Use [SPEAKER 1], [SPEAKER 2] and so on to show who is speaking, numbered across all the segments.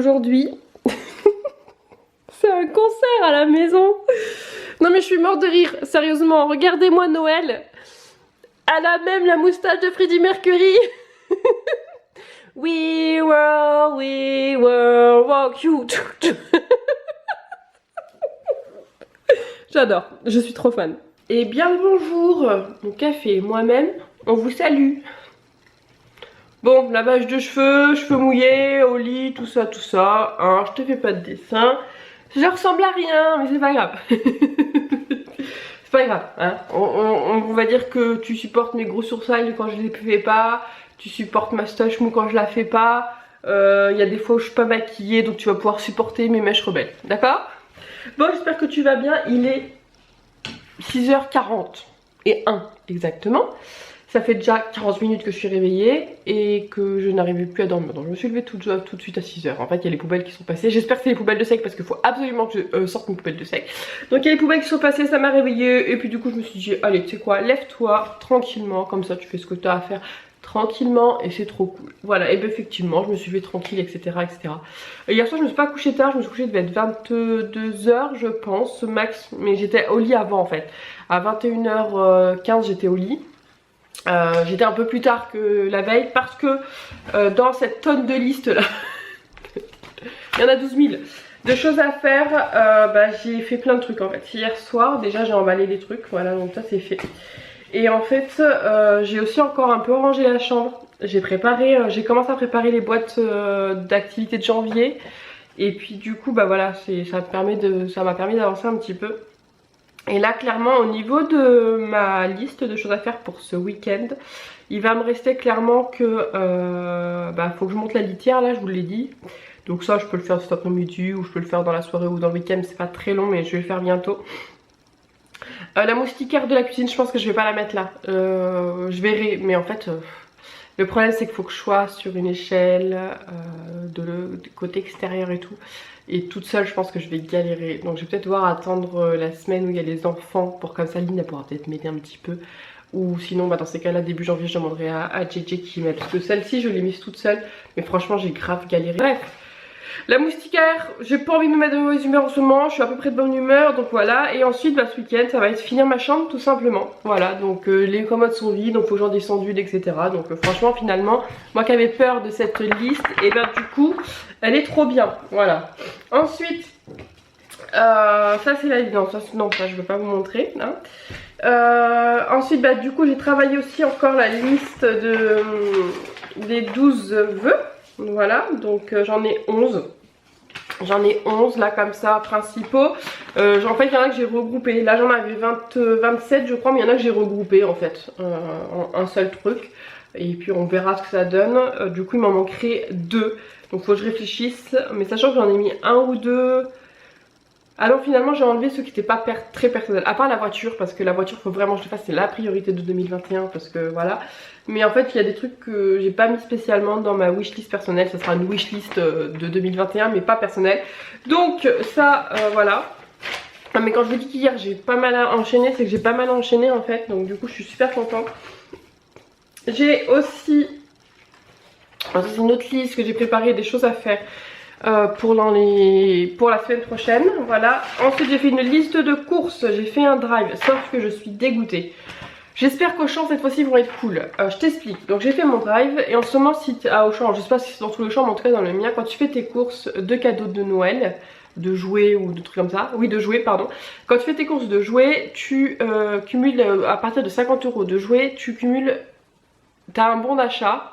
[SPEAKER 1] aujourd'hui. C'est un concert à la maison. Non mais je suis morte de rire, sérieusement, regardez-moi Noël. Elle a même la moustache de Freddie Mercury. We will rock you. J'adore, je suis trop fan. Et bien le bonjour, mon café et moi-même, on vous salue. Bon, lavage de cheveux, cheveux mouillés, au lit, tout ça, hein, je te fais pas de dessin. Je ressemble à rien, mais c'est pas grave. C'est pas grave, hein. On va dire que tu supportes mes gros sourcils quand je les fais pas, tu supportes ma moustache mou quand je la fais pas. Il y a des fois où je suis pas maquillée, donc tu vas pouvoir supporter mes mèches rebelles, d'accord? Bon, j'espère que tu vas bien, il est 6h40 et 1 exactement. Ça fait déjà 40 minutes que je suis réveillée et que je n'arrivais plus à dormir. Donc je me suis levée tout de suite à 6h. En fait, il y a les poubelles qui sont passées. J'espère que c'est les poubelles de sec parce qu'il faut absolument que je sorte mes poubelles de sec. Donc il y a les poubelles qui sont passées, ça m'a réveillée. Et puis du coup, je me suis dit, allez, tu sais quoi, lève-toi tranquillement. Comme ça, tu fais ce que tu as à faire tranquillement et c'est trop cool. Voilà, et bien effectivement, je me suis fait tranquille, etc. etc. Et hier soir, je me suis pas couchée tard. Je me suis couchée, il devait être 22h, je pense, max. Mais j'étais au lit avant en fait. À 21h15, j'étais au lit. J'étais un peu plus tard que la veille parce que dans cette tonne de liste là, il y en a 12 000 de choses à faire. J'ai fait plein de trucs en fait. Hier soir déjà j'ai emballé les trucs, voilà, donc ça c'est fait. Et en fait j'ai aussi encore un peu rangé la chambre. J'ai commencé à préparer les boîtes d'activités de janvier. Et puis du coup bah voilà, ça m'a permis d'avancer un petit peu. Et là clairement au niveau de ma liste de choses à faire pour ce week-end, il va me rester clairement que faut que je monte la litière là, je vous l'ai dit. Donc ça je peux le faire cet après-midi ou je peux le faire dans la soirée ou dans le week-end, c'est pas très long mais je vais le faire bientôt. La moustiquaire de la cuisine, je pense que je vais pas la mettre là, je verrai, mais en fait le problème c'est qu'il faut que je sois sur une échelle de côté extérieur et tout. Et toute seule je pense que je vais galérer. Donc je vais peut-être devoir attendre la semaine où il y a les enfants pour comme ça Lynn elle pourra peut-être m'aider un petit peu. Ou sinon dans ces cas là début janvier je demanderai à JJ qui m'aide. Parce que celle-ci je l'ai mise toute seule. Mais franchement j'ai grave galéré. Bref. La moustiquaire, j'ai pas envie de me mettre de mauvaise humeur en ce moment, je suis à peu près de bonne humeur, donc voilà. Et ensuite, ce week-end, ça va être finir ma chambre tout simplement. Voilà, donc les commodes sont vides, donc faut que j'en descende d'huile, etc. Donc franchement, finalement, moi qui avais peur de cette liste, et du coup, elle est trop bien. Voilà. Ensuite, ça c'est la liste, non, ça je veux pas vous montrer. Hein. Ensuite, du coup, j'ai travaillé aussi encore la liste des 12 vœux. Voilà, donc j'en ai 11. J'en ai 11 là comme ça, principaux. En fait, il y en a que j'ai regroupé. Là, j'en avais 27 je crois, mais il y en a que j'ai regroupé en fait. En un seul truc. Et puis on verra ce que ça donne. Du coup, il m'en manquerait 2. Donc il faut que je réfléchisse. Mais sachant que j'en ai mis un ou deux. Alors finalement j'ai enlevé ceux qui n'étaient pas très personnels, à part la voiture, parce que la voiture faut vraiment que je le fasse, c'est la priorité de 2021, parce que voilà. Mais en fait il y a des trucs que j'ai pas mis spécialement dans ma wishlist personnelle, ça sera une wishlist de 2021 mais pas personnelle. Donc ça voilà. Mais quand je vous dis qu'hier j'ai pas mal enchaîné, c'est que j'ai pas mal enchaîné en fait, donc du coup je suis super contente. J'ai aussi, c'est une autre liste que j'ai préparé, des choses à faire. Pour la semaine prochaine, voilà. Ensuite j'ai fait une liste de courses, j'ai fait un drive, sauf que je suis dégoûtée. J'espère qu'Auchan cette fois-ci vont être cool. Je t'explique, donc j'ai fait mon drive et en ce moment si à Auchan, je sais pas si c'est dans tous les champs mais en tout cas dans le mien, quand tu fais tes courses de cadeaux de Noël, de jouets ou de trucs comme ça, oui de jouets pardon, quand tu fais tes courses de jouets, tu cumules à partir de 50 € de jouets, t'as un bon d'achat.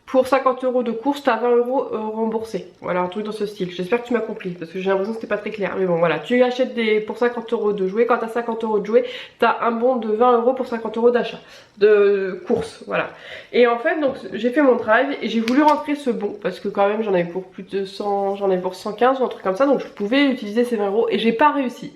[SPEAKER 1] Pour 50 € de course, t'as 20 € remboursés. Voilà, un truc dans ce style. J'espère que tu m'as compris, parce que j'ai l'impression que c'était pas très clair. Mais bon, voilà, tu achètes pour 50 € de jouets. Quand t'as 50 € de jouets, t'as un bon de 20 € pour 50 € d'achat. De course, voilà. Et en fait, donc j'ai fait mon drive et j'ai voulu rentrer ce bon. Parce que quand même, j'en avais pour plus de 100, j'en avais pour 115 ou un truc comme ça. Donc je pouvais utiliser ces 20 € et j'ai pas réussi.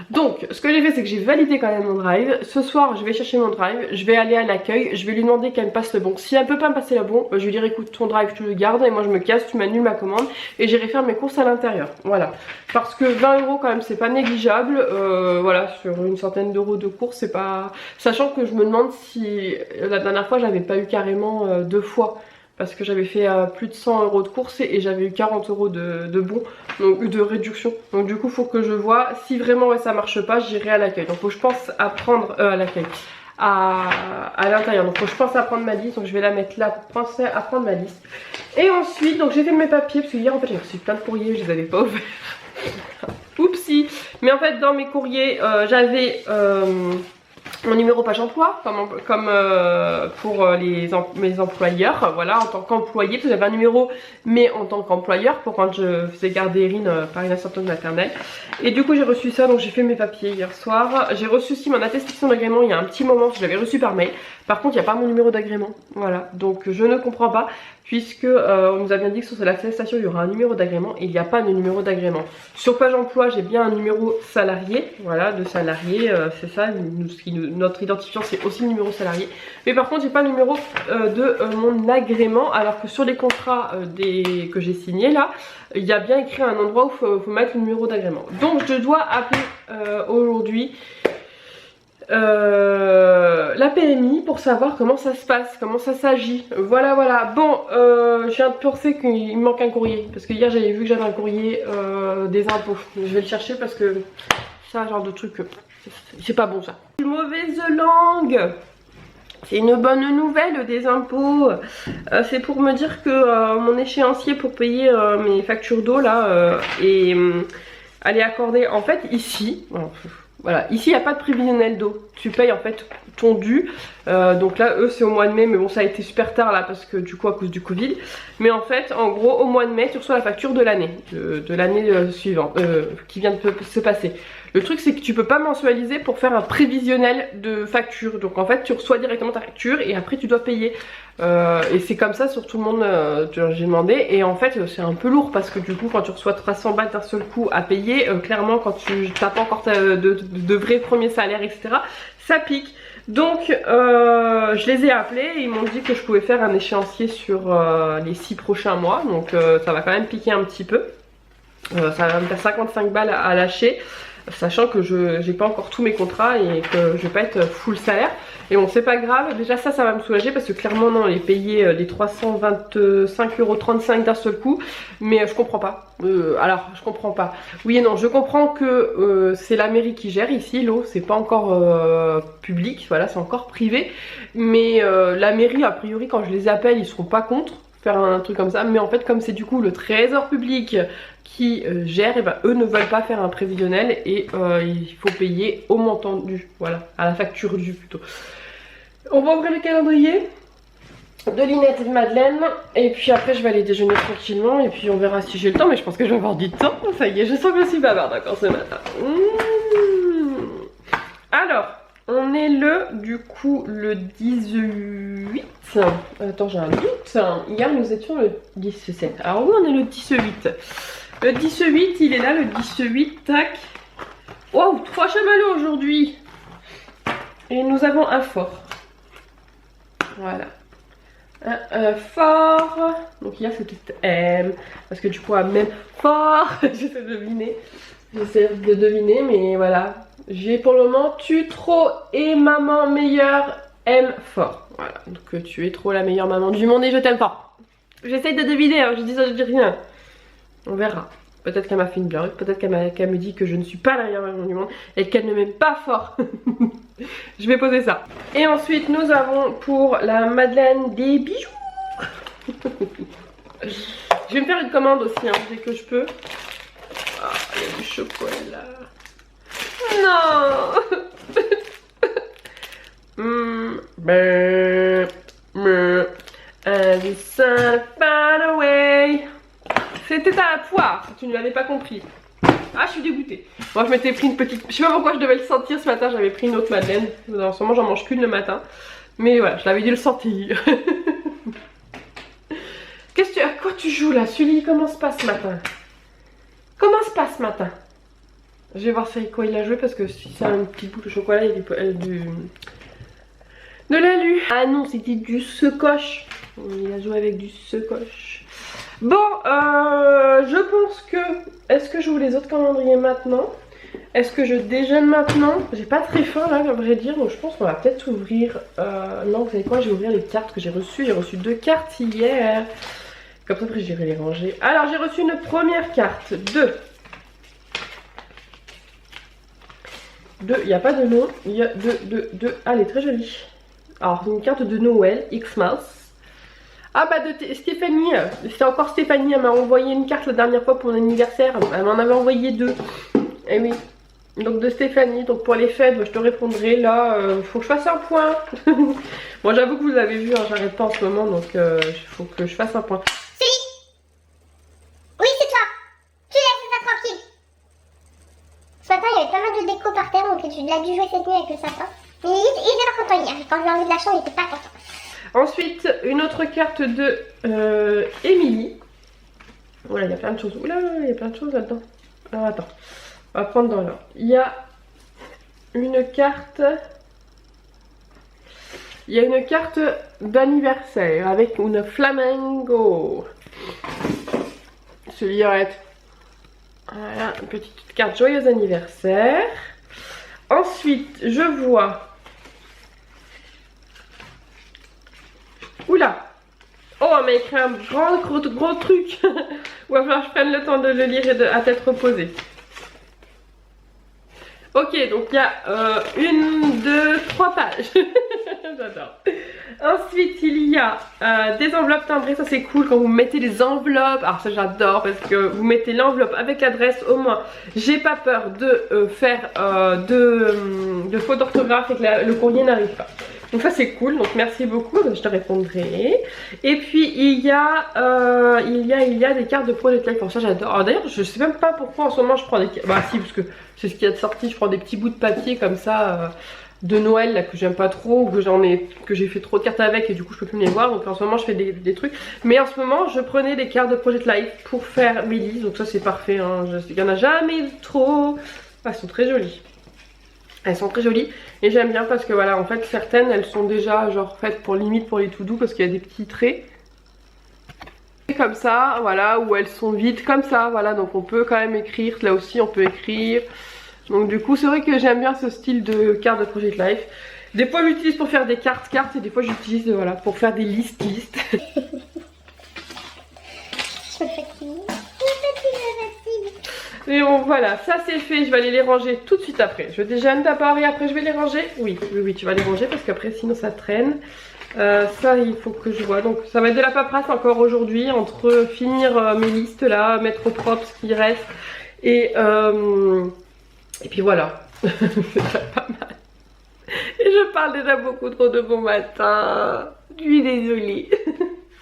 [SPEAKER 1] Donc, ce que j'ai fait, c'est que j'ai validé quand même mon drive. Ce soir, je vais chercher mon drive. Je vais aller à l'accueil. Je vais lui demander qu'elle me passe le bon. Si elle peut pas me passer le bon, je vais lui dire écoute ton drive tu le gardes et moi je me casse, tu m'annules ma commande et j'irai faire mes courses à l'intérieur. Voilà, parce que 20 € quand même c'est pas négligeable. Voilà, sur une centaine d'euros de courses c'est pas, sachant que je me demande si la dernière fois j'avais pas eu carrément 2 fois parce que j'avais fait plus de 100 € de courses et j'avais eu 40 € de bons, donc de réduction. Donc du coup faut que je vois si vraiment ouais, ça marche pas, j'irai à l'accueil. Donc faut que je pense à prendre à l'accueil, à l'intérieur. Donc faut que je pense à prendre ma liste, donc je vais la mettre là pour penser à prendre ma liste. Et ensuite donc j'ai fait mes papiers parce que hier en fait j'ai reçu plein de courriers, je les avais pas ouverts. Oupsie. Mais en fait dans mes courriers j'avais mon numéro page emploi comme pour mes employeurs, voilà, en tant qu'employé, parce que j'avais un numéro mais en tant qu'employeur pour quand je faisais garder Erin par une assistante maternelle. Et du coup j'ai reçu ça, donc j'ai fait mes papiers hier soir. J'ai reçu aussi mon attestation d'agrément il y a un petit moment, je l'avais reçu par mail. Par contre il n'y a pas mon numéro d'agrément, voilà, donc je ne comprends pas, puisque on nous a bien dit que sur l'attestation il y aura un numéro d'agrément et il n'y a pas de numéro d'agrément. Sur page emploi j'ai bien un numéro salarié, voilà, de salarié, c'est ça, notre identifiant c'est aussi le numéro salarié. Mais par contre j'ai pas le numéro de mon agrément, alors que sur les contrats que j'ai signés là, il y a bien écrit un endroit où il faut mettre le numéro d'agrément. Donc je dois appeler aujourd'hui la PMI pour savoir comment ça se passe, comment ça s'agit. Voilà, voilà. Bon, je viens de penser qu'il me manque un courrier. Parce que hier j'avais vu que j'avais un courrier des impôts. Je vais le chercher parce que c'est un genre de truc, c'est pas bon ça. Mauvaise langue. C'est une bonne nouvelle des impôts. C'est pour me dire que mon échéancier pour payer mes factures d'eau là elle est accordée en fait ici. Voilà, ici il n'y a pas de prévisionnel d'eau. Tu payes en fait ton dû. Donc là eux c'est au mois de mai, mais bon ça a été super tard là parce que du coup à cause du Covid. Mais en fait en gros au mois de mai tu reçois la facture de l'année, de l'année suivante qui vient de se passer. Le truc c'est que tu peux pas mensualiser pour faire un prévisionnel de facture. Donc en fait tu reçois directement ta facture et après tu dois payer. Et c'est comme ça sur tout le monde, j'ai demandé. Et en fait c'est un peu lourd parce que du coup quand tu reçois 300 balles d'un seul coup à payer, clairement quand tu n'as pas encore de vrais premiers salaires etc, ça pique. Donc je les ai appelés et ils m'ont dit que je pouvais faire un échéancier sur les 6 prochains mois. Donc ça va quand même piquer un petit peu. Ça va me faire 55 balles à lâcher, sachant que je n'ai pas encore tous mes contrats et que je vais pas être full salaire. Et bon c'est pas grave, déjà ça va me soulager parce que clairement non, les payer les 325,35 € d'un seul coup, mais je comprends pas. Alors je comprends pas, oui et non, je comprends que c'est la mairie qui gère ici l'eau, c'est pas encore public, voilà, c'est encore privé. Mais la mairie a priori quand je les appelle ils seront pas contre faire un truc comme ça, mais en fait comme c'est du coup le trésor public qui gère, et ben eux ne veulent pas faire un prévisionnel et il faut payer au montant dû, voilà, à la facture due plutôt. On va ouvrir le calendrier de Linette et de Madeleine et puis après je vais aller déjeuner tranquillement et puis on verra si j'ai le temps, mais je pense que je vais avoir du temps. Ça y est, je sens que je suis bavarde encore ce matin. Alors on est du coup le 18. Attends, j'ai un doute. Hier nous étions le 17. Alors oui, on est le 18. Le 18, il est là, le 18, tac. Wow, 3 chamallows aujourd'hui. Et nous avons un fort. Voilà. Un fort. Donc hier c'était M. Parce que du coup, même fort. J'essaie de deviner. J'essaie de deviner, mais voilà. J'ai pour le moment tu trop et maman meilleure M fort. Voilà. Donc tu es trop la meilleure maman du monde et je t'aime fort. J'essaie de deviner, hein, je dis ça, je dis rien. On verra. Peut-être qu'elle m'a fait une blague, peut-être qu'elle me dit que je ne suis pas la meilleure maman du monde et qu'elle ne m'aime pas fort. Je vais poser ça. Et ensuite nous avons pour la Madeleine des bijoux. Je vais me faire une commande aussi hein, dès que je peux. Ah, il y a du chocolat. Non. And the sun far away. C'était à la poire, si tu ne l'avais pas compris. Ah, je suis dégoûtée. Moi, je m'étais pris une petite... Je sais pas pourquoi je devais le sentir ce matin. J'avais pris une autre Madeleine. En ce moment, j'en mange qu'une le matin. Mais voilà, je l'avais dû le sentir. À quoi tu joues là, Sully? Comment se passe ce matin? Comment se passe ce matin? Je vais voir c'est quoi il a joué parce que si c'est un petit bout de chocolat, il est de l'alu. Ah non, c'était du secoche. Il a joué avec du secoche. Bon, je pense que... Est-ce que j'ouvre les autres calendriers maintenant? Est-ce que je déjeune maintenant? J'ai pas très faim là, à vrai dire, donc je pense qu'on va peut-être ouvrir... Non, vous savez quoi, je vais ouvrir les cartes que j'ai reçues. J'ai reçu 2 cartes hier. Comme ça, après, j'irai les ranger. Alors, j'ai reçu une première carte de... Il n'y a pas de nom, il y a de... Ah, elle est très jolie. Alors, c'est une carte de Noël, X-Mouse. Ah bah de Stéphanie, c'est encore Stéphanie, elle m'a envoyé une carte la dernière fois pour mon anniversaire. Elle m'en avait envoyé 2. Et oui. Donc de Stéphanie, donc pour les fêtes, je te répondrai. Là, faut que je fasse un point. Bon, j'avoue que vous avez vu, hein, j'arrête pas en ce moment, donc il faut que je fasse un point.
[SPEAKER 2] Oui, c'est toi. Tu laisses ça tranquille. Ce matin, il y avait pas mal de déco par terre, donc tu l'as dû jouer cette nuit avec le sapin. Mais il était pas content hier. Quand je lui ai enlevé de la chambre, il était pas content.
[SPEAKER 1] Ensuite, une autre carte de Émilie. Voilà, il y a plein de choses. Oula, il y a plein de choses là-dedans. Alors attends, on va prendre dans l'ordre. Il y a une carte. Il y a une carte d'anniversaire avec une flamingo. Celui-là, voilà, une petite carte joyeux anniversaire. Ensuite, je vois... Oula! Oh, elle m'a écrit un gros truc. Il va falloir que je prenne le temps de le lire et à tête reposée. Ok, donc il y a 1, 2, 3 pages. J'adore. Ensuite, il y a des enveloppes timbrées. Ça, c'est cool quand vous mettez des enveloppes. Alors, ça, j'adore parce que vous mettez l'enveloppe avec l'adresse. Au moins, j'ai pas peur de faire de faute d'orthographe et que le courrier n'arrive pas. Donc ça c'est cool, donc merci beaucoup, je te répondrai. Et puis il y a des cartes de Project Life, alors ça j'adore. Alors d'ailleurs je sais même pas pourquoi en ce moment je prends des... Bah si, parce que c'est ce qui est sorti, je prends des petits bouts de papier comme ça de Noël là que j'aime pas trop, ou que j'ai fait trop de cartes avec et du coup je peux plus me les voir. Donc en ce moment je fais des trucs. Mais en ce moment je prenais des cartes de Project Life pour faire mes listes, donc ça c'est parfait, hein. Il y en a jamais trop. Ah, elles sont très jolies. Elles sont très jolies et j'aime bien parce que voilà, en fait certaines elles sont déjà genre faites pour limite pour les to-do parce qu'il y a des petits traits comme ça, voilà, où elles sont vides comme ça, voilà, donc on peut quand même écrire, là aussi on peut écrire. Donc du coup c'est vrai que j'aime bien ce style de carte de Project Life. Des fois j'utilise pour faire des cartes et des fois j'utilise voilà, pour faire des listes.
[SPEAKER 2] Je suis fatiguée.
[SPEAKER 1] Et bon voilà, ça c'est fait, je vais aller les ranger tout de suite après. Je déjeune d'abord et après je vais les ranger. Oui, tu vas les ranger parce qu'après sinon ça traîne. Ça il faut que je vois, donc ça va être de la paperasse encore aujourd'hui, entre finir mes listes là, mettre au propre ce qui reste et puis voilà. C'est déjà pas mal. Et je parle déjà beaucoup trop de bon matin. Je suis désolée.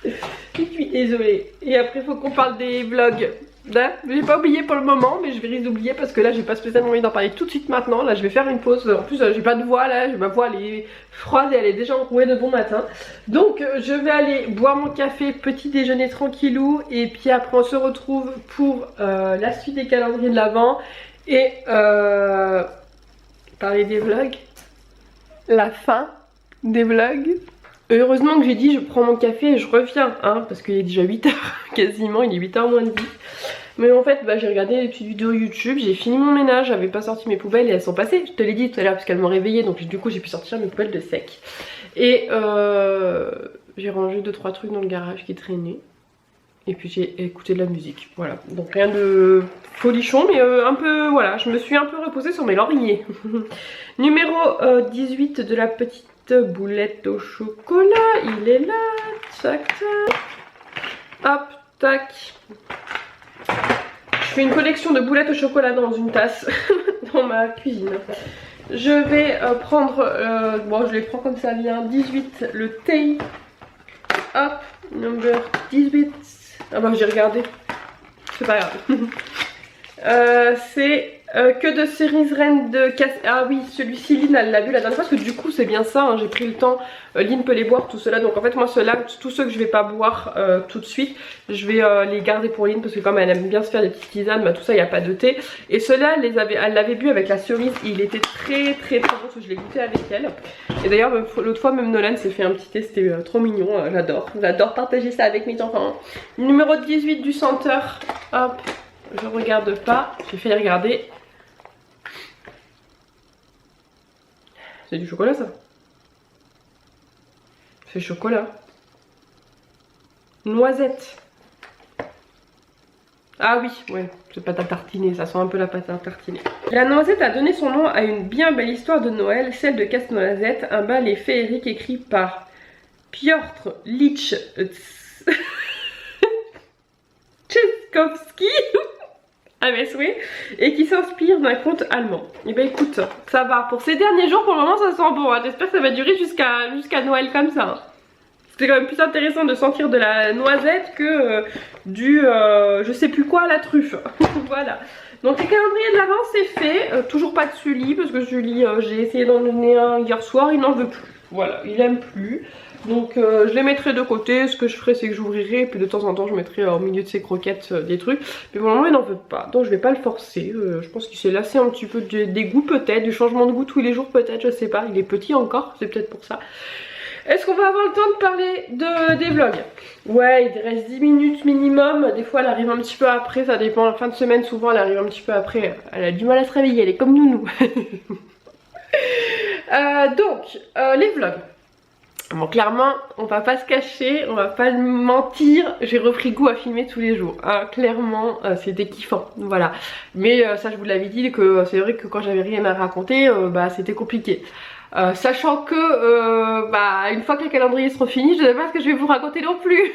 [SPEAKER 1] Je suis désolée. Et après il faut qu'on parle des vlogs. J'ai pas oublié pour le moment, mais je vais risque d'oublier parce que là j'ai pas spécialement envie d'en parler tout de suite maintenant. Là je vais faire une pause. En plus j'ai pas de voix là, ma voix elle est froide et elle est déjà enrouée de bon matin. Donc je vais aller boire mon café, petit déjeuner tranquillou. Et puis après on se retrouve pour la suite des calendriers de l'Avent. Et parler des vlogs. La fin des vlogs. Heureusement que j'ai dit je prends mon café et je reviens, hein, parce qu'il est déjà 8h quasiment, il est 8h moins 10. Mais en fait bah, j'ai regardé les petites vidéos YouTube, j'ai fini mon ménage, j'avais pas sorti mes poubelles et elles sont passées, je te l'ai dit tout à l'heure parce qu'elles m'ont réveillée, donc du coup j'ai pu sortir mes poubelles de sec. Et j'ai rangé 2-3 trucs dans le garage qui traînaient. Et puis j'ai écouté de la musique, voilà. Donc rien de folichon, mais un peu, voilà, je me suis un peu reposée sur mes lauriers. Numéro 18 de la petite boulette au chocolat, il est là, tac tac, hop, tac. Je fais une collection de boulettes au chocolat dans une tasse, dans ma cuisine. Je vais prendre, bon je les prends comme ça vient, 18, le thé, hop, number 18. Ah bah j'ai regardé, c'est pas grave. C'est que de cerises reines de casse. Ah oui, celui-ci Lynn elle l'a vu la dernière fois parce que du coup c'est bien ça, hein, j'ai pris le temps. Lynn peut les boire tout cela, donc en fait moi ceux-là, tous ceux que je vais pas boire tout de suite, je vais les garder pour Lynn parce que comme elle aime bien se faire des petites tisanes, bah tout ça il n'y a pas de thé. Et ceux-là elle l'avait bu avec la cerise, il était très bon parce que je l'ai goûté avec elle. Et d'ailleurs l'autre fois même Nolan s'est fait un petit thé, c'était trop mignon, j'adore partager ça avec mes enfants. Numéro 18 du senteur, hop. Je regarde pas, j'ai fait regarder. C'est du chocolat ça. C'est chocolat. Noisette. Ah oui, ouais, c'est pâte à tartiner, ça sent un peu la pâte à tartiner. La noisette a donné son nom à une bien belle histoire de Noël, celle de Casse-Noisette, un bal féerique écrit par Piotr Lich Tchaikovsky à mes souhaits, et qui s'inspire d'un conte allemand. Et ben écoute, ça va, pour ces derniers jours, pour le moment ça sent bon, hein. J'espère que ça va durer jusqu'à Noël comme ça. Hein. C'était quand même plus intéressant de sentir de la noisette que du je sais plus quoi, la truffe. Voilà. Donc les calendriers de l'avant c'est fait. Toujours pas de Sully parce que Sully j'ai essayé d'en donner un hier soir, il n'en veut plus. Voilà, il aime plus. Donc je les mettrai de côté. Ce que je ferai c'est que j'ouvrirai et puis de temps en temps je mettrai au milieu de ses croquettes des trucs. Mais pour le moment il n'en veut pas. Donc je vais pas le forcer. Je pense qu'il s'est lassé un petit peu des goûts peut-être, du changement de goût tous les jours peut-être, je sais pas. Il est petit encore, c'est peut-être pour ça. Est-ce qu'on va avoir le temps de parler des vlogs? Ouais, il reste 10 minutes minimum. Des fois elle arrive un petit peu après, ça dépend. La fin de semaine souvent elle arrive un petit peu après. Elle a du mal à se réveiller, elle est comme nous. Les vlogs. Bon, clairement, on va pas se cacher, on va pas mentir, j'ai repris goût à filmer tous les jours. Hein, clairement, c'était kiffant, voilà. Mais ça, je vous l'avais dit, que c'est vrai que quand j'avais rien à raconter, c'était compliqué. Sachant que, une fois que le calendrier sera fini, je ne sais pas ce que je vais vous raconter non plus.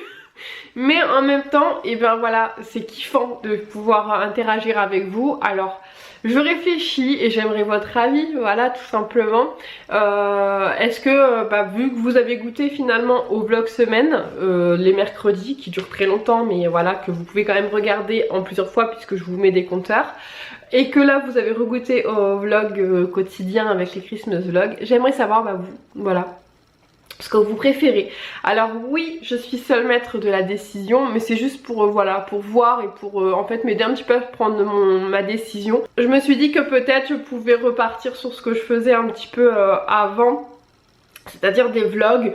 [SPEAKER 1] Mais en même temps, et ben voilà, c'est kiffant de pouvoir interagir avec vous. Alors, je réfléchis et j'aimerais votre avis, voilà, tout simplement. Est-ce que, vu que vous avez goûté finalement au vlog semaine, les mercredis, qui durent très longtemps, mais voilà, que vous pouvez quand même regarder en plusieurs fois puisque je vous mets des compteurs, et que là vous avez regoûté au vlog quotidien avec les Christmas vlogs, j'aimerais savoir, vous, voilà, ce que vous préférez. Alors oui, je suis seule maître de la décision, mais c'est juste pour voilà, pour voir et pour en fait m'aider un petit peu à prendre ma décision. Je me suis dit que peut-être je pouvais repartir sur ce que je faisais un petit peu avant, c'est-à-dire des vlogs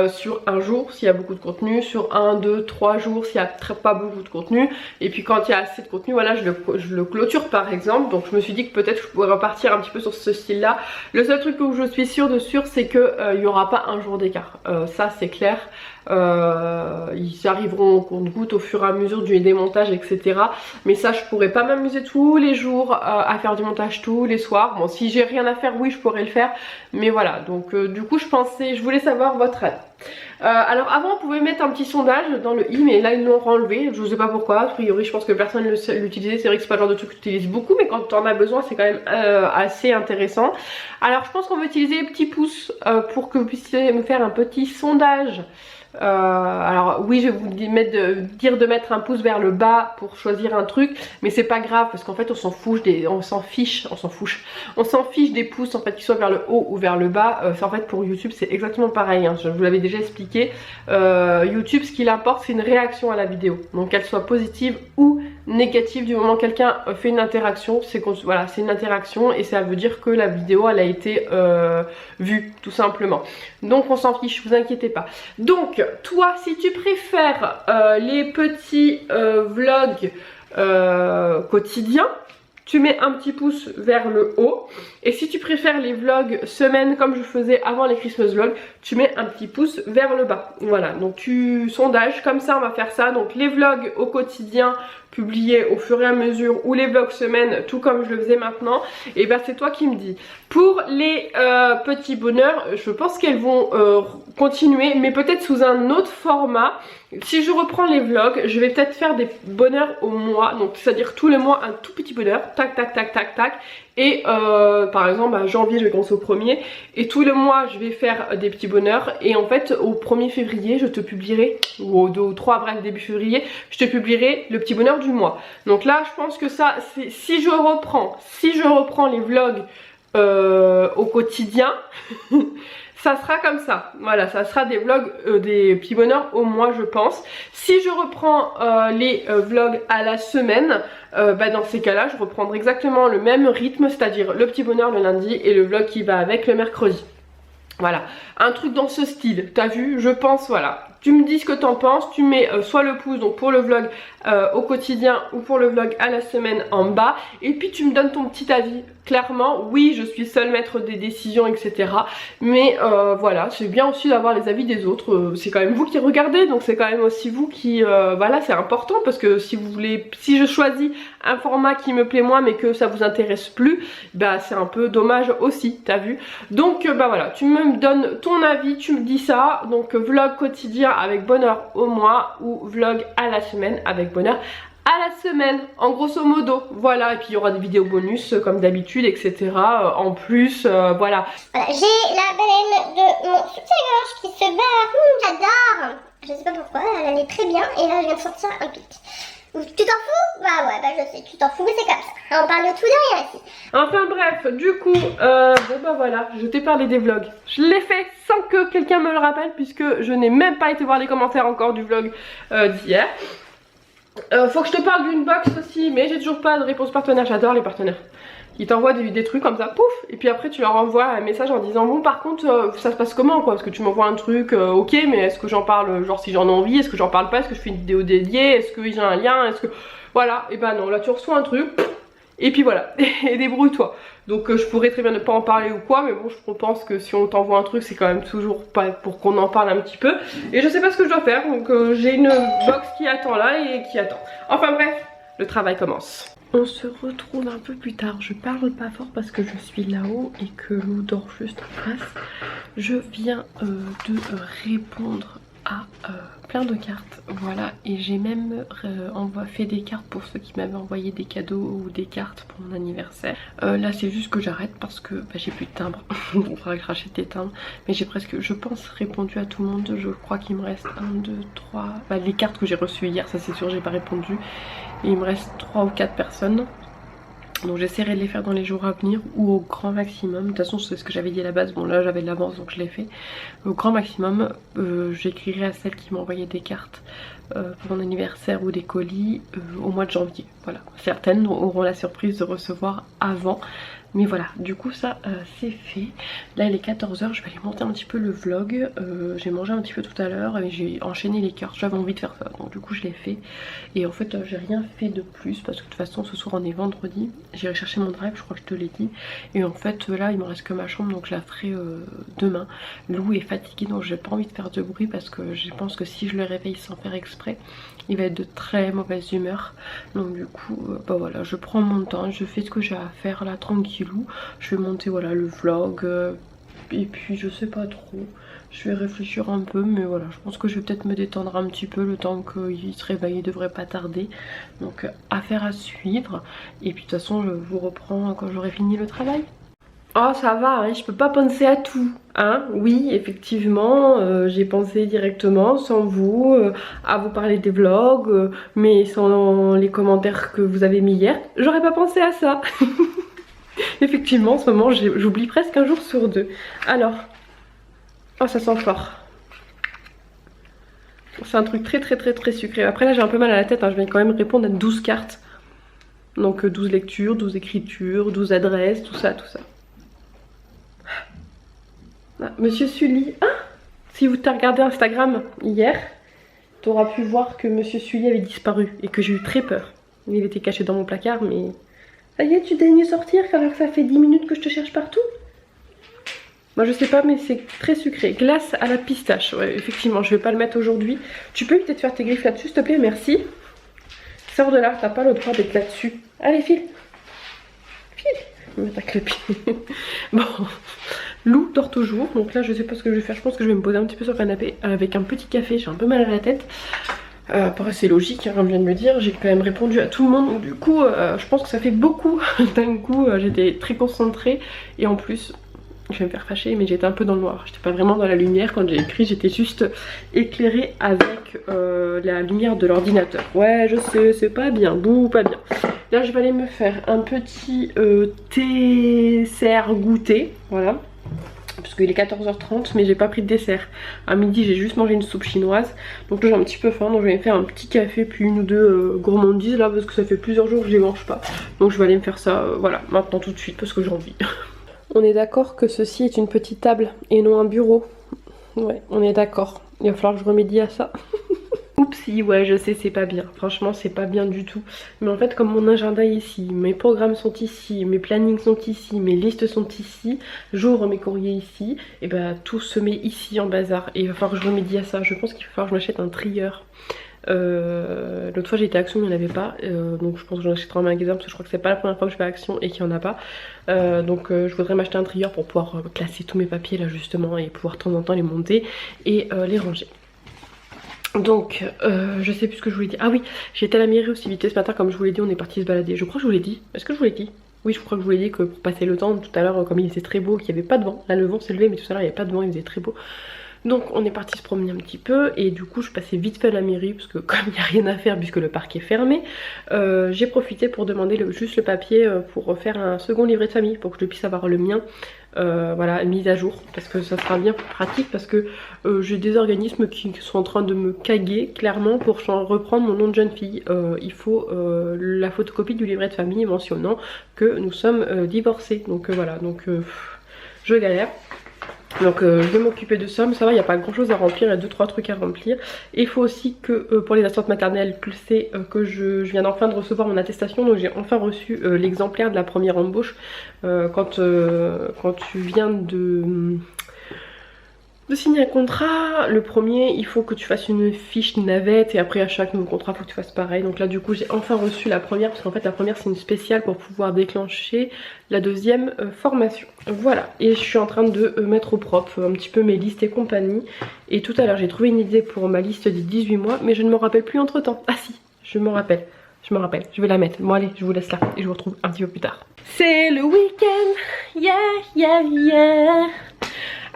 [SPEAKER 1] sur un jour s'il y a beaucoup de contenu, sur 1, 2, 3 jours s'il n'y a pas beaucoup de contenu, et puis quand il y a assez de contenu, voilà, je le clôture par exemple. Donc je me suis dit que peut-être je pourrais repartir un petit peu sur ce style là. Le seul truc où je suis sûre de sûr, c'est qu'il n'y aura pas un jour d'écart, ça c'est clair. Ils arriveront au compte-gouttes au fur et à mesure du démontage, etc. Mais ça, je pourrais pas m'amuser tous les jours à faire du montage tous les soirs. Bon, si j'ai rien à faire, oui, je pourrais le faire, mais voilà. Donc du coup, je voulais savoir votre avis. Alors avant, on pouvait mettre un petit sondage dans le i, mais là ils l'ont enlevé, je sais pas pourquoi. A priori, je pense que personne ne l'utilisait. C'est vrai que c'est pas le genre de truc que tu utilises beaucoup, mais quand tu en as besoin, c'est quand même assez intéressant. Alors je pense qu'on va utiliser les petits pouces pour que vous puissiez me faire un petit sondage. Alors oui, je vais vous dire de mettre un pouce vers le bas pour choisir un truc, mais c'est pas grave parce qu'en fait on s'en fiche des pouces en fait, qu'ils soient vers le haut ou vers le bas. En fait pour YouTube c'est exactement pareil, hein. Je vous l'avais déjà expliqué. YouTube, ce qu'il importe c'est une réaction à la vidéo, donc qu'elle soit positive ou négative. Du moment que quelqu'un fait une interaction, voilà, c'est une interaction et ça veut dire que la vidéo elle a été vue tout simplement. Donc on s'en fiche, vous inquiétez pas. Donc toi, si tu préfères les petits vlogs quotidiens, tu mets un petit pouce vers le haut. Et si tu préfères les vlogs semaine comme je faisais avant les Christmas vlogs, tu mets un petit pouce vers le bas. Voilà, donc tu sondages comme ça, on va faire ça. Donc les vlogs au quotidien publiés au fur et à mesure, ou les vlogs semaine, tout comme je le faisais maintenant, et ben c'est toi qui me dis. Pour les petits bonheurs, je pense qu'elles vont continuer, mais peut-être sous un autre format. Si je reprends les vlogs, je vais peut-être faire des bonheurs au mois, donc c'est-à-dire tous les mois un tout petit bonheur, tac tac tac tac tac. Et par exemple à janvier je vais commencer au 1er, et tous les mois je vais faire des petits bonheurs, et en fait au 1er février je te publierai, ou au 2 ou 3 bref début février, je te publierai le petit bonheur du mois. Donc là je pense que ça, si je reprends les vlogs au quotidien ça sera comme ça, voilà, ça sera des vlogs, des petits bonheurs au mois je pense. Si je reprends les vlogs à la semaine, dans ces cas là je reprendrai exactement le même rythme, c'est-à-dire le petit bonheur le lundi et le vlog qui va avec le mercredi. Voilà, un truc dans ce style, t'as vu, je pense, voilà. tu me dis ce que t'en penses, tu mets soit le pouce donc pour le vlog au quotidien ou pour le vlog à la semaine en bas, et puis tu me donnes ton petit avis. Clairement, oui, je suis seule maître des décisions, etc. Mais voilà, c'est bien aussi d'avoir les avis des autres. C'est quand même vous qui regardez, donc c'est quand même aussi vous qui... voilà, c'est important parce que si vous voulez... Si je choisis un format qui me plaît moins mais que ça vous intéresse plus, bah c'est un peu dommage aussi, t'as vu. Donc bah voilà, tu me donnes ton avis, tu me dis ça. Donc vlog quotidien avec bonheur au mois ou vlog à la semaine avec bonheur à la semaine, en grosso modo, voilà. Et puis il y aura des vidéos bonus comme d'habitude, etc. En plus, voilà.
[SPEAKER 2] Voilà, j'ai la baleine de mon soutien-gorge qui se barre, j'adore. Je sais pas pourquoi, elle est très bien et là je viens de sortir un pic. Tu t'en fous? Bah ouais, bah je sais, tu t'en fous, mais c'est comme ça. On parle de tout de rien ici.
[SPEAKER 1] Enfin bref, du coup, bon bah voilà, je t'ai parlé des vlogs. Je l'ai fait sans que quelqu'un me le rappelle puisque je n'ai même pas été voir les commentaires encore du vlog d'hier. Faut que je te parle d'une box aussi, mais j'ai toujours pas de réponse partenaire. J'adore les partenaires. Ils t'envoient des trucs comme ça, pouf, et puis après tu leur envoies un message en disant bon par contre ça se passe comment quoi, parce que tu m'envoies un truc ok, mais est-ce que j'en parle genre si j'en ai envie, est-ce que j'en parle pas, est-ce que je fais une vidéo dédiée, est-ce que j'ai un lien, est-ce que voilà, et bah non, là tu reçois un truc et puis voilà, et débrouille-toi. Donc je pourrais très bien ne pas en parler ou quoi, mais bon je pense que si on t'envoie un truc c'est quand même toujours pas pour qu'on en parle un petit peu, et je sais pas ce que je dois faire, donc j'ai une box qui attend là et qui attend. Enfin bref, le travail commence. On se retrouve un peu plus tard. Je parle pas fort parce que je suis là-haut et que Lou dort juste en face. Je viens de répondre à plein de cartes, voilà, et j'ai même fait des cartes pour ceux qui m'avaient envoyé des cadeaux ou des cartes pour mon anniversaire. Là c'est juste que j'arrête parce que bah, j'ai plus de timbre. Donc il faudra que je rachète des timbres, mais j'ai presque, je pense, répondu à tout le monde. Je crois qu'il me reste 1, 2, 3, bah, les cartes que j'ai reçues hier, ça c'est sûr, j'ai pas répondu, et il me reste 3 ou 4 personnes. Donc j'essaierai de les faire dans les jours à venir ou au grand maximum. De toute façon c'est ce que j'avais dit à la base, bon là j'avais de l'avance donc je l'ai fait. Au grand maximum j'écrirai à celles qui m'envoyaient des cartes pour mon anniversaire ou des colis au mois de janvier. Voilà, certaines auront la surprise de recevoir avant. Mais voilà, du coup ça c'est fait. Là il est 14 h, je vais aller monter un petit peu le vlog. J'ai mangé un petit peu tout à l'heure et j'ai enchaîné les cartes. J'avais envie de faire ça, donc du coup je l'ai fait. Et en fait j'ai rien fait de plus parce que de toute façon ce soir on est vendredi. J'irai chercher mon drive, je crois que je te l'ai dit. Et en fait là il me reste que ma chambre, donc je la ferai demain. Lou est fatigué donc j'ai pas envie de faire de bruit parce que je pense que si je le réveille sans faire exprès, il va être de très mauvaise humeur. Donc du coup bah voilà, je prends mon temps, je fais ce que j'ai à faire là tranquillou. Je vais monter voilà le vlog et puis je sais pas trop, je vais réfléchir un peu, mais voilà, je pense que je vais peut-être me détendre un petit peu le temps qu'il se réveille, il devrait pas tarder. Donc affaire à suivre, et puis de toute façon je vous reprends quand j'aurai fini le travail. Oh ça va, hein, je peux pas penser à tout, hein. Oui effectivement j'ai pensé directement sans vous à vous parler des vlogs, mais sans les commentaires que vous avez mis hier, j'aurais pas pensé à ça. Effectivement en ce moment j'oublie presque un jour sur deux. Alors, oh ça sent fort. C'est un truc très sucré. Après là j'ai un peu mal à la tête, hein. Je viens quand même répondre à 12 cartes. Donc 12 lectures, 12 écritures, 12 adresses, tout ça. Ah, Monsieur Sully, ah, si vous t'as regardé Instagram hier, t'auras pu voir que Monsieur Sully avait disparu et que j'ai eu très peur. Il était caché dans mon placard, mais... Ça y est, tu daignes sortir alors que ça fait 10 minutes que je te cherche partout? Moi je sais pas, mais c'est très sucré. Glace à la pistache, ouais effectivement, je vais pas le mettre aujourd'hui. Tu peux peut-être faire tes griffes là-dessus s'il te plaît, merci. Sors de là, t'as pas le droit d'être là-dessus. Allez file. Je vais me mettre le pied. Bon, Lou dort toujours, donc là je sais pas ce que je vais faire. Je pense que je vais me poser un petit peu sur le canapé avec un petit café, j'ai un peu mal à la tête. C'est logique, hein, comme je viens de me dire, j'ai quand même répondu à tout le monde, donc du coup je pense que ça fait beaucoup. D'un coup j'étais très concentrée et en plus je vais me faire fâcher, mais j'étais un peu dans le noir, j'étais pas vraiment dans la lumière quand j'ai écrit, j'étais juste éclairée avec la lumière de l'ordinateur. Ouais je sais, c'est pas bien, bouh, pas bien. Là je vais aller me faire un petit dessert goûter, voilà. Parce qu'il est 14 h 30 mais j'ai pas pris de dessert. À midi j'ai juste mangé une soupe chinoise. Donc là j'ai un petit peu faim, donc je vais me faire un petit café puis une ou deux gourmandises là, parce que ça fait plusieurs jours que je les mange pas. Donc je vais aller me faire ça voilà maintenant tout de suite parce que j'ai envie. On est d'accord que ceci est une petite table et non un bureau. Ouais, on est d'accord. Il va falloir que je remédie à ça. Oupsie, ouais, je sais, c'est pas bien. Franchement, c'est pas bien du tout. Mais en fait, comme mon agenda est ici, mes programmes sont ici, mes plannings sont ici, mes listes sont ici, j'ouvre mes courriers ici, et bah tout se met ici en bazar. Et il va falloir que je remédie à ça. Je pense qu'il va falloir que je m'achète un trieur. L'autre fois j'ai été à Action, il n'y en avait pas, donc je pense que j'en achèterai en magasin parce que je crois que c'est pas la première fois que je vais à Action et qu'il n'y en a pas. Je voudrais m'acheter un trieur pour pouvoir classer tous mes papiers là justement et pouvoir de temps en temps les monter et les ranger. Donc je sais plus ce que je voulais dire. Ah oui, j'étais à la mairie aussi vite ce matin, comme je vous l'ai dit, on est parti se balader. Je crois que je vous l'ai dit. Est-ce que je vous l'ai dit? Oui, je crois que je vous l'ai dit que pour passer le temps tout à l'heure, comme il était très beau, qu'il n'y avait pas de vent. Là le vent s'est levé, mais tout à l'heure il n'y avait pas de vent, il faisait très beau. Donc on est parti se promener un petit peu et du coup je passais vite fait à la mairie parce que comme il n'y a rien à faire puisque le parc est fermé, j'ai profité pour demander juste le papier pour faire un second livret de famille pour que je puisse avoir le mien voilà, mis à jour, parce que ça sera bien plus pratique, parce que j'ai des organismes qui sont en train de me caguer clairement pour reprendre mon nom de jeune fille. Il faut la photocopie du livret de famille mentionnant que nous sommes divorcés, donc voilà, donc je galère. Donc je vais m'occuper de ça, mais ça va, il n'y a pas grand chose à remplir, il y a 2-3 trucs à remplir. Et il faut aussi que pour les assistantes maternelles, que je viens enfin de recevoir mon attestation, donc j'ai enfin reçu l'exemplaire de la première embauche. Quand tu viens de signer un contrat, le premier il faut que tu fasses une fiche navette et après à chaque nouveau contrat il faut que tu fasses pareil. Donc là du coup j'ai enfin reçu la première, parce qu'en fait la première c'est une spéciale pour pouvoir déclencher la deuxième formation. Voilà, et je suis en train de mettre au propre un petit peu mes listes et compagnie. Et tout à l'heure j'ai trouvé une idée pour ma liste des 18 mois, mais je ne me rappelle plus entre temps. Ah si, je me rappelle, je vais la mettre. Bon allez, je vous laisse là et je vous retrouve un petit peu plus tard. C'est le week-end, yeah yeah yeah.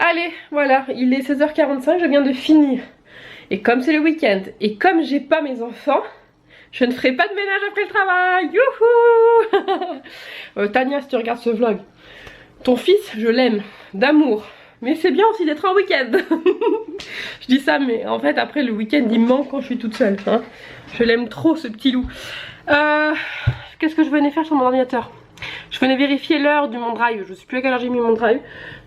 [SPEAKER 1] Allez, voilà, il est 16h45, je viens de finir. Et comme c'est le week-end, et comme j'ai pas mes enfants, je ne ferai pas de ménage après le travail. Youhou. Tania, si tu regardes ce vlog, ton fils, je l'aime, d'amour. Mais c'est bien aussi d'être en week-end. Je dis ça, mais en fait, après le week-end, il me manque quand je suis toute seule. Hein. Je l'aime trop, ce petit loup. Qu'est-ce que je venais faire sur mon ordinateur? Je venais vérifier l'heure du mon drive. Je sais plus à quelle heure j'ai mis mon drive.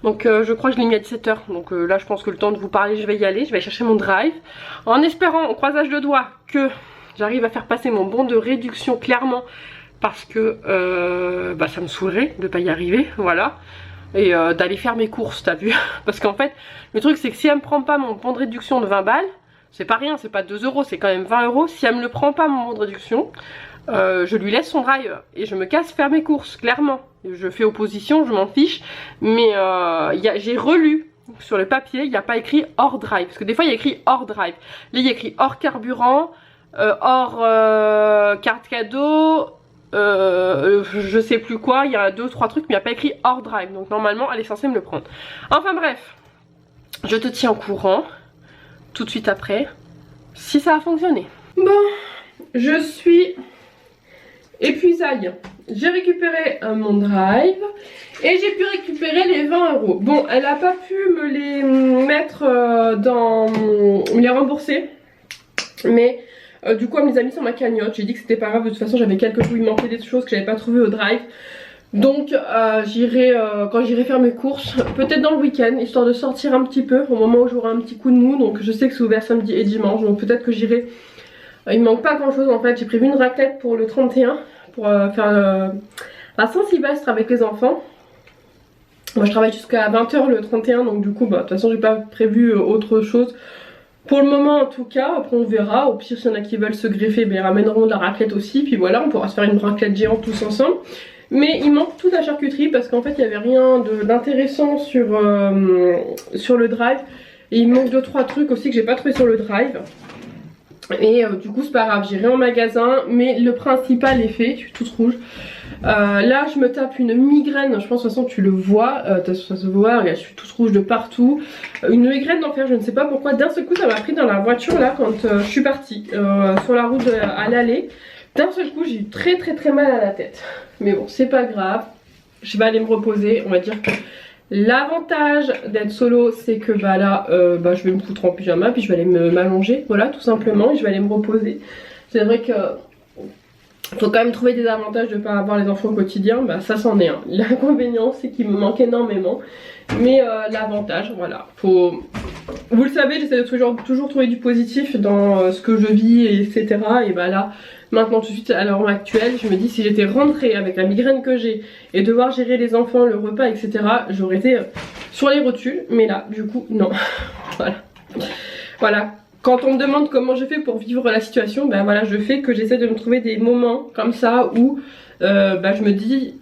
[SPEAKER 1] Donc je crois que je l'ai mis à 17h. Donc là je pense que le temps de vous parler je vais y aller. Je vais chercher mon drive. En espérant au croisage de doigts que j'arrive à faire passer mon bon de réduction clairement. Parce que ça me saoulerait de pas y arriver. Voilà. Et d'aller faire mes courses, t'as vu. Parce qu'en fait le truc c'est que si elle me prend pas mon bon de réduction de 20 balles. C'est pas rien, c'est pas 2 euros, c'est quand même 20 euros. Si elle me le prend pas mon bon de réduction, je lui laisse son drive et je me casse faire mes courses, clairement. Je fais opposition, je m'en fiche. Mais j'ai relu sur le papier, il n'y a pas écrit hors drive. Parce que des fois il y a écrit hors drive. Là il y a écrit hors carburant, hors carte cadeau, je sais plus quoi. Il y a 2-3 trucs, mais il n'y a pas écrit hors drive. Donc normalement elle est censée me le prendre. Enfin bref, je te tiens au courant tout de suite après si ça a fonctionné. Bon, je suis épuisaille. J'ai récupéré mon drive et j'ai pu récupérer les 20 euros. Bon, elle a pas pu me les mettre me les rembourser, mais du coup elle me les a mis sur ma cagnotte. J'ai dit que c'était pas grave, de toute façon j'avais quelques choses, il manquait des choses que j'avais pas trouvées au drive. Donc j'irai quand j'irai faire mes courses, peut-être dans le week-end, histoire de sortir un petit peu au moment où j'aurai un petit coup de mou. Donc je sais que c'est ouvert samedi et dimanche, donc peut-être que j'irai. Il me manque pas grand chose en fait, j'ai prévu une raclette pour le 31 pour faire la Saint-Sylvestre avec les enfants. Moi je travaille jusqu'à 20h le 31, donc du coup de toute façon j'ai pas prévu autre chose. Pour le moment en tout cas, après on verra, au pire s'il y en a qui veulent se greffer, ils ramèneront de la raclette aussi, puis voilà on pourra se faire une raclette géante tous ensemble. Mais il manque toute la charcuterie parce qu'en fait il n'y avait rien d'intéressant sur le drive. Et il manque 2-3 trucs aussi que j'ai pas trouvé sur le drive. Et du coup c'est pas grave, j'irai en magasin, mais le principal est fait, je suis toute rouge. Là je me tape une migraine, je pense de toute façon tu le vois, ça se voit, regarde, je suis toute rouge de partout. Une migraine d'enfer, je ne sais pas pourquoi, d'un seul coup ça m'a pris dans la voiture là quand je suis partie sur la route à l'aller. D'un seul coup j'ai eu très mal à la tête. Mais bon c'est pas grave, je vais aller me reposer, on va dire que l'avantage d'être solo c'est que là je vais me foutre en pyjama puis je vais aller m'allonger, voilà tout simplement, et je vais aller me reposer. C'est vrai que faut quand même trouver des avantages de ne pas avoir les enfants au quotidien, bah ça c'en est un. L'inconvénient c'est qu'il me manque énormément, mais l'avantage, voilà, faut... Vous le savez, j'essaie de toujours trouver du positif dans ce que je vis, etc. Et bah là, maintenant tout de suite à l'heure actuelle, je me dis si j'étais rentrée avec la migraine que j'ai et devoir gérer les enfants, le repas, etc. j'aurais été sur les rotules, mais là du coup non. Voilà. Quand on me demande comment je fais pour vivre la situation, ben voilà, je fais que j'essaie de me trouver des moments comme ça où je me dis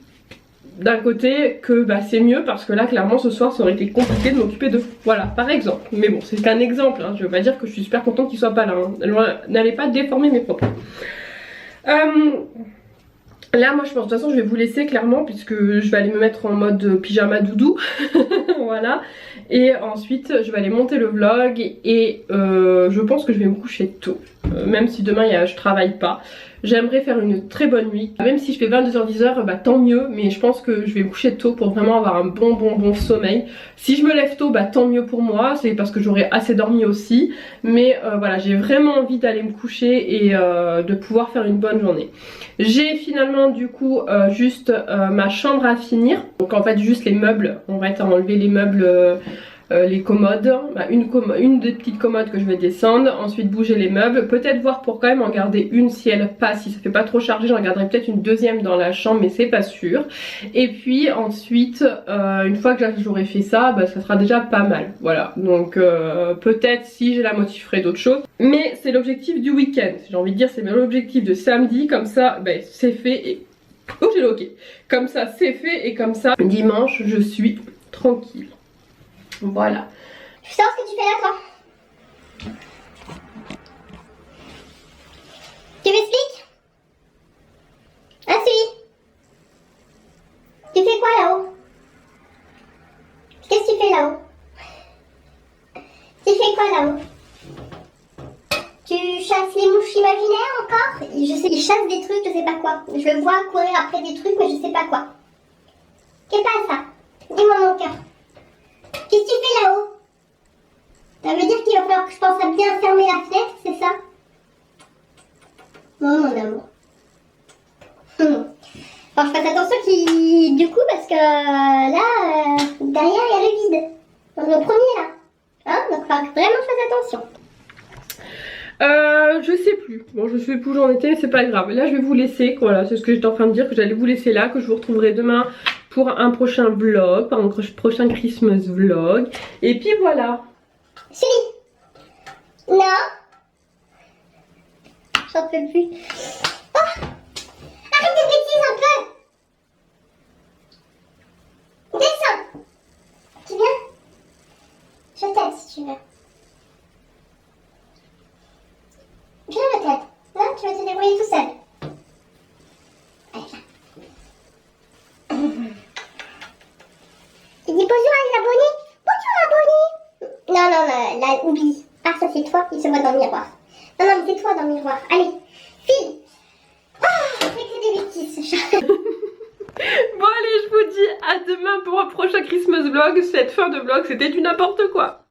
[SPEAKER 1] d'un côté que bah, c'est mieux parce que là clairement ce soir ça aurait été compliqué de m'occuper de... Voilà, par exemple. Mais bon, c'est qu'un exemple, hein. Je veux pas dire que je suis super contente qu'il soit pas là. Hein. N'allez pas déformer mes propos. Là moi je pense de toute façon je vais vous laisser clairement puisque je vais aller me mettre en mode pyjama doudou. Voilà. Et ensuite je vais aller monter le vlog et je pense que je vais me coucher tôt. Même si demain je travaille pas. J'aimerais faire une très bonne nuit. Même si je fais 22h-10h, bah tant mieux. Mais je pense que je vais me coucher tôt pour vraiment avoir un bon sommeil. Si je me lève tôt, bah tant mieux pour moi. C'est parce que j'aurai assez dormi aussi. Mais voilà, j'ai vraiment envie d'aller me coucher et de pouvoir faire une bonne journée. J'ai finalement du coup juste ma chambre à finir. Donc en fait juste les meubles. On va enlever les meubles... les commodes, bah, une des petites commodes que je vais descendre, ensuite bouger les meubles, peut-être voir pour quand même en garder une si elle passe, si ça fait pas trop chargé, j'en garderai peut-être une deuxième dans la chambre mais c'est pas sûr. Et puis ensuite une fois que j'aurai fait ça, bah, ça sera déjà pas mal, voilà. Donc peut-être si j'ai la motive je ferai d'autres choses, mais c'est l'objectif du week-end, j'ai envie de dire c'est l'objectif de samedi, comme ça bah, c'est fait et... Oh j'ai le ok. Comme ça c'est fait et comme ça dimanche je suis tranquille. Voilà.
[SPEAKER 2] Je sais ce que tu fais là, toi. Tu m'expliques? Ah si. Tu fais quoi là-haut? Qu'est-ce que tu fais là-haut? Tu fais quoi là-haut? Tu chasses les mouches imaginaires encore? Je sais, il chasse des trucs, je sais pas quoi. Je le vois courir après des trucs, mais je sais pas quoi. Qu'est-ce que ça? Dis-moi mon cœur. Qu'est-ce que tu fais là-haut? Ça veut dire qu'il va falloir que je pense à bien fermer la fenêtre, c'est ça? Oh mon amour. Faut que je fasse attention du coup parce que là, derrière il y a le vide. On est au premier là. Hein? Donc faut vraiment que je fasse attention.
[SPEAKER 1] Je sais plus. Bon, je sais plus où j'en étais, c'est pas grave. Là, je vais vous laisser. Voilà, c'est ce que j'étais en train de dire, que j'allais vous laisser là, que je vous retrouverai demain pour un prochain vlog, pour un prochain Christmas vlog. Et puis voilà.
[SPEAKER 2] Si. Non. J'en peux plus. Oh, arrête tes bêtises un peu. Descends. Tu viens? Je t'aide si tu veux. Je le t'aide. Là, tu vas te débrouiller tout seul. Allez, viens. Tu dis bonjour à l'abonné. Bonjour abonné. Non, là, oublie. Ah, ça c'est toi, il se voit dans le miroir. Non, mais c'est toi dans le miroir. Allez, file. Ah, fais que des bêtises, ce chat.
[SPEAKER 1] Bon allez, je vous dis à demain pour un prochain Christmas vlog. Cette fin de vlog, c'était du n'importe quoi.